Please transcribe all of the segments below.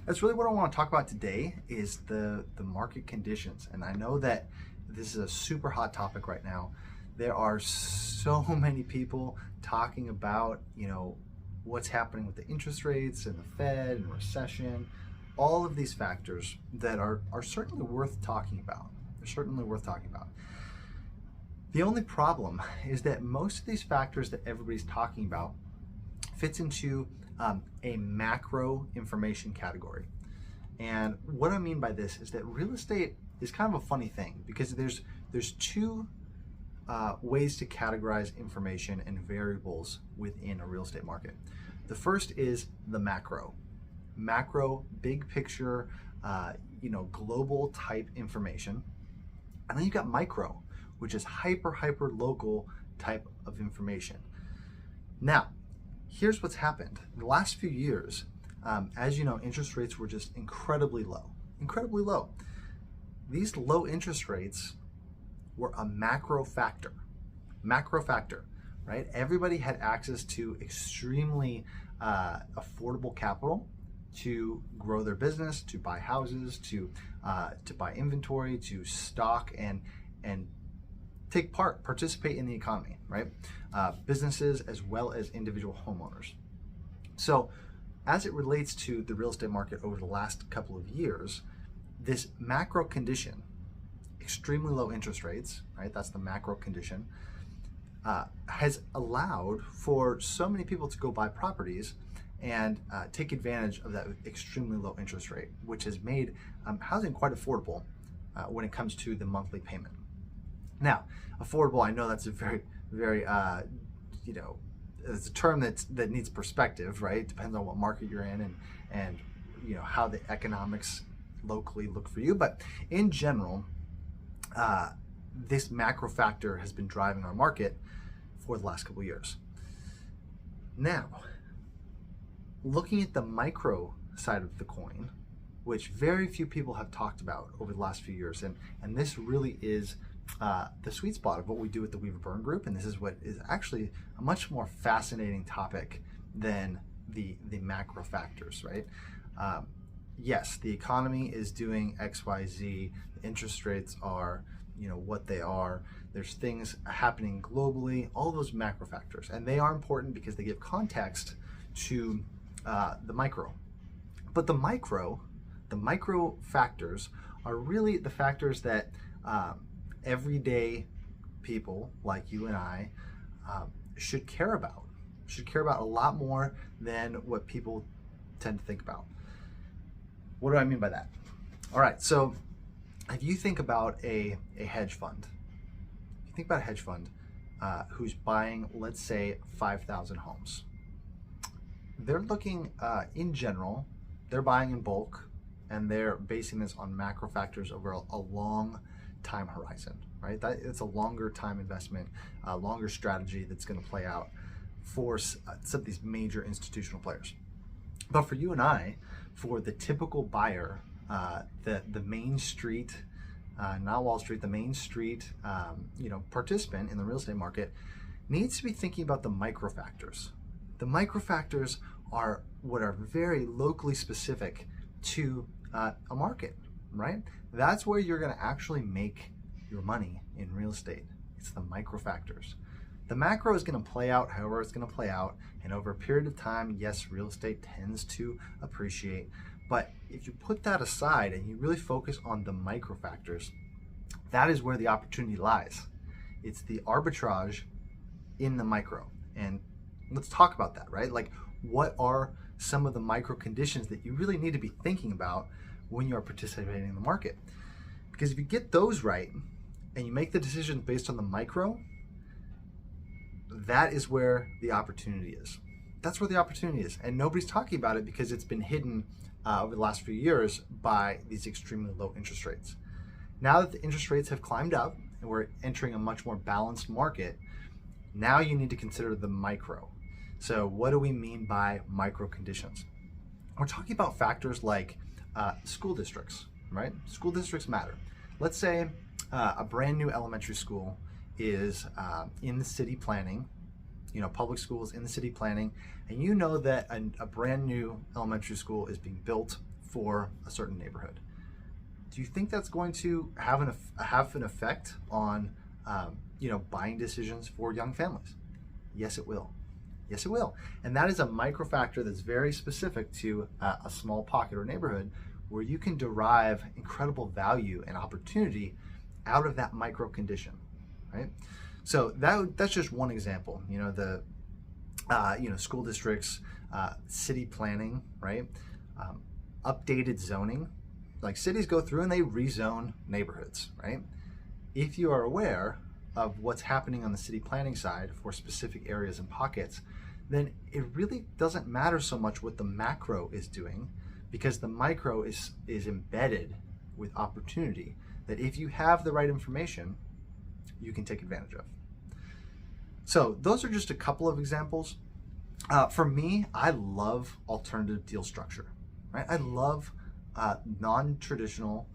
That's really what I want to talk about today is the market conditions. And I know that this is a super hot topic right now. There are so many people talking about, what's happening with the interest rates and the Fed and recession, all of these factors that are certainly worth talking about. They're certainly worth talking about. The only problem is that most of these factors that everybody's talking about fits into a macro information category. And what I mean by this is that real estate is kind of a funny thing because there's two ways to categorize information and variables within a real estate market. The first is the macro, big picture, global type information. And then you've got micro, which is hyper local type of information. Now, here's what's happened. The last few years, as you know, interest rates were just incredibly low. These low interest rates were a macro factor, right? Everybody had access to extremely affordable capital to grow their business, to buy houses, to buy inventory, to stock and participate in the economy, right? Businesses as well as individual homeowners. So as it relates to the real estate market over the last couple of years, this macro condition, extremely low interest rates, right? That's the macro condition, has allowed for so many people to go buy properties and take advantage of that extremely low interest rate, which has made housing quite affordable when it comes to the monthly payment. Now, affordable, I know that's a very, very, it's a term that needs perspective, right? It depends on what market you're in and how the economics locally look for you. But in general, this macro factor has been driving our market for the last couple of years. Now, looking at the micro side of the coin, which very few people have talked about over the last few years, and this really is the sweet spot of what we do with the Weaver Burn Group, and this is what is actually a much more fascinating topic than the macro factors, right? Yes, the economy is doing X, Y, Z. The interest rates are, what they are. There's things happening globally, all those macro factors, and they are important because they give context to the micro. But the micro factors are really the factors that everyday people like you and I should care about a lot more than what people tend to think about. What do I mean by that? All right, so if you think about a hedge fund, who's buying, let's say, 5,000 homes, they're looking, in general, they're buying in bulk, and they're basing this on macro factors over a long time horizon, right? It's a longer time investment, a longer strategy that's going to play out for some of these major institutional players. But for you and I, for the typical buyer, the Main Street, not Wall Street, the Main Street, participant in the real estate market needs to be thinking about the micro factors. The micro factors are what are very locally specific to a market, right? That's where you're going to actually make your money in real estate. It's the micro factors. The macro is going to play out however it's going to play out, and over a period of time, yes, real estate tends to appreciate. But if you put that aside and you really focus on the micro factors, that is where the opportunity lies. It's the arbitrage in the micro. And let's talk about that, right? Like, what are some of the micro conditions that you really need to be thinking about when you are participating in the market? Because if you get those right and you make the decisions based on the micro, that is where the opportunity is. That's where the opportunity is. And nobody's talking about it because it's been hidden over the last few years by these extremely low interest rates. Now that the interest rates have climbed up and we're entering a much more balanced market, now you need to consider the micro. So what do we mean by micro conditions? We're talking about factors like school districts, right? School districts matter. Let's say a brand new elementary school is in the city planning, public schools in the city planning, and you know that a brand new elementary school is being built for a certain neighborhood. Do you think that's going to have an effect on buying decisions for young families? Yes, it will. Yes, it will. And that is a micro factor that's very specific to a small pocket or neighborhood where you can derive incredible value and opportunity out of that micro condition, right? So that's just one example. School districts, city planning, right? Updated zoning. Like cities go through and they rezone neighborhoods, right? If you are aware of what's happening on the city planning side for specific areas and pockets, then it really doesn't matter so much what the macro is doing, because the micro is embedded with opportunity that if you have the right information, you can take advantage of. So those are just a couple of examples. For me, I love alternative deal structure, right? I love non-traditional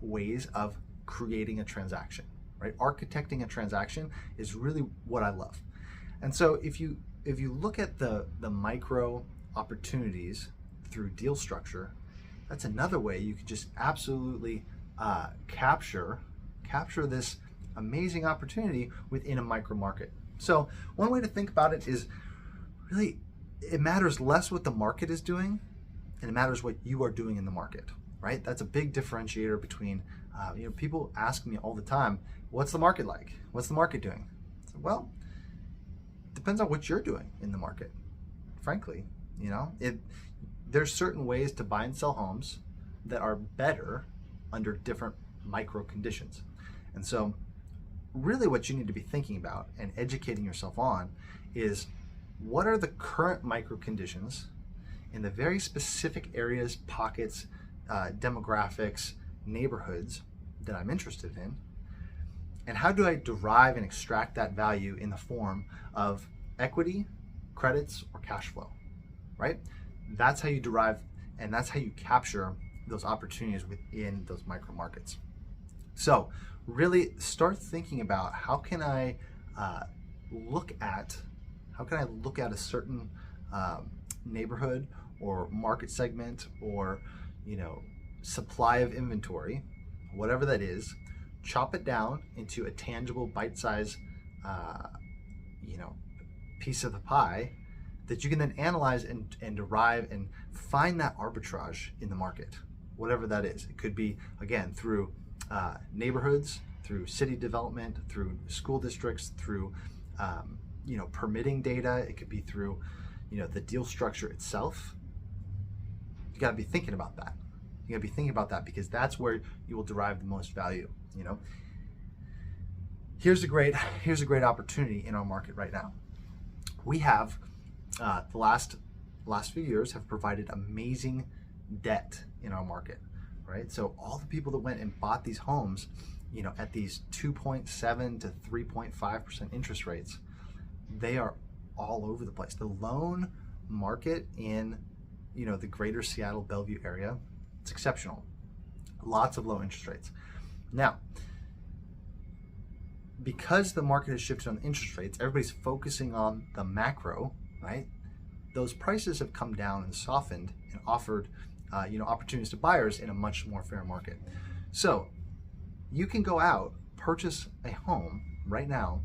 ways of creating a transaction, right? Architecting a transaction is really what I love. And so if you look at the micro opportunities through deal structure, that's another way you can just absolutely capture this amazing opportunity within a micro market. So one way to think about it is really it matters less what the market is doing and it matters what you are doing in the market, right? That's a big differentiator between, people ask me all the time, what's the market like? What's the market doing? So, well, it depends on what you're doing in the market, frankly. There's certain ways to buy and sell homes that are better under different micro conditions. And so really what you need to be thinking about and educating yourself on is what are the current micro conditions in the very specific areas, pockets, demographics, neighborhoods that I'm interested in, and how do I derive and extract that value in the form of equity, credits, or cash flow, right? That's how you derive and that's how you capture those opportunities within those micro markets. So really start thinking about how can I look at a certain neighborhood or market segment or supply of inventory, whatever that is, chop it down into a tangible bite-sized piece of the pie that you can then analyze and derive and find that arbitrage in the market, whatever that is. It could be, again, through neighborhoods, through city development, through school districts, through permitting data. It could be through the deal structure itself. You got to be thinking about that. You got to be thinking about that because that's where you will derive the most value. Here's a great opportunity in our market right now. We have the last few years have provided amazing debt in our market, right? So all the people that went and bought these homes, at these 2.7 to 3.5% interest rates, they are all over the place. The loan market in the greater Seattle Bellevue area, it's exceptional. Lots of low interest rates. Now, because the market has shifted on interest rates, everybody's focusing on the macro, right? Those prices have come down and softened and offered opportunities to buyers in a much more fair market. So you can go out, purchase a home right now,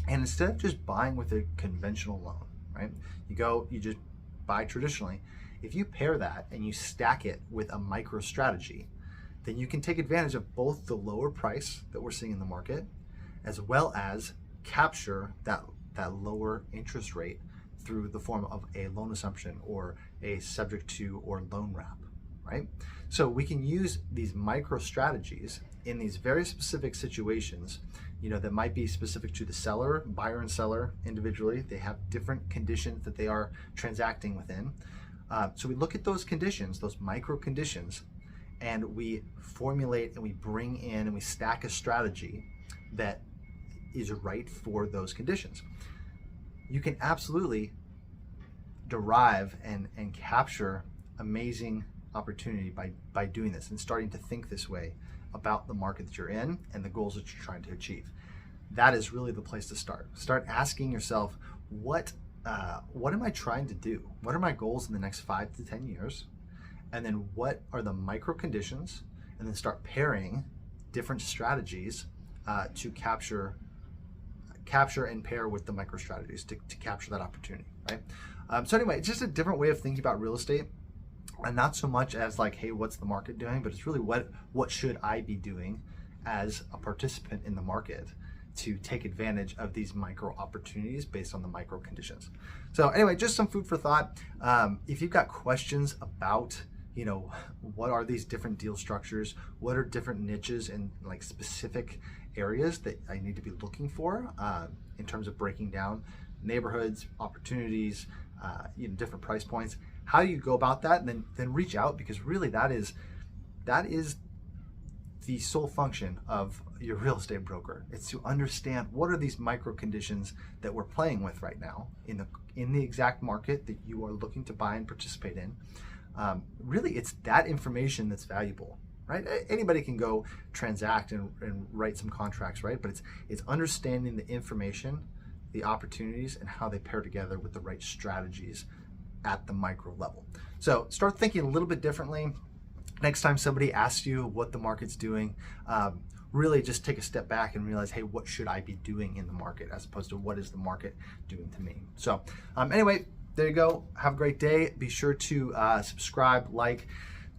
and instead of just buying with a conventional loan, right? You just buy traditionally. If you pair that and you stack it with a micro strategy, then you can take advantage of both the lower price that we're seeing in the market, as well as capture that lower interest rate through the form of a loan assumption or a subject to or loan wrap, right? So we can use these micro strategies in these very specific situations, that might be specific to the seller, buyer and seller individually. They have different conditions that they are transacting within. So we look at those conditions, those micro conditions, and we formulate and we bring in and we stack a strategy that is right for those conditions. You can absolutely derive and capture amazing opportunity by doing this and starting to think this way about the market that you're in and the goals that you're trying to achieve. That is really the place to start. Start asking yourself, what am I trying to do? What are my goals in the next 5 to 10 years? and then what are the micro conditions, and then start pairing different strategies to capture and pair with the micro strategies to capture that opportunity, right? So anyway, it's just a different way of thinking about real estate, and not so much as like, hey, what's the market doing, but it's really what should I be doing as a participant in the market to take advantage of these micro opportunities based on the micro conditions. So anyway, just some food for thought. If you've got questions about, you know, what are these different deal structures, what are different niches and like specific areas that I need to be looking for in terms of breaking down neighborhoods, opportunities, you know, different price points, how do you go about that? And then reach out, because really that is the sole function of your real estate broker. It's to understand what are these micro conditions that we're playing with right now in the exact market that you are looking to buy and participate in. Really, it's that information that's valuable, right? Anybody can go transact and write some contracts, right? But it's understanding the information, the opportunities, and how they pair together with the right strategies at the micro level. So start thinking a little bit differently. Next time somebody asks you what the market's doing, really just take a step back and realize, hey, what should I be doing in the market, as opposed to what is the market doing to me? So anyway, there you go. Have a great day. Be sure to subscribe, like,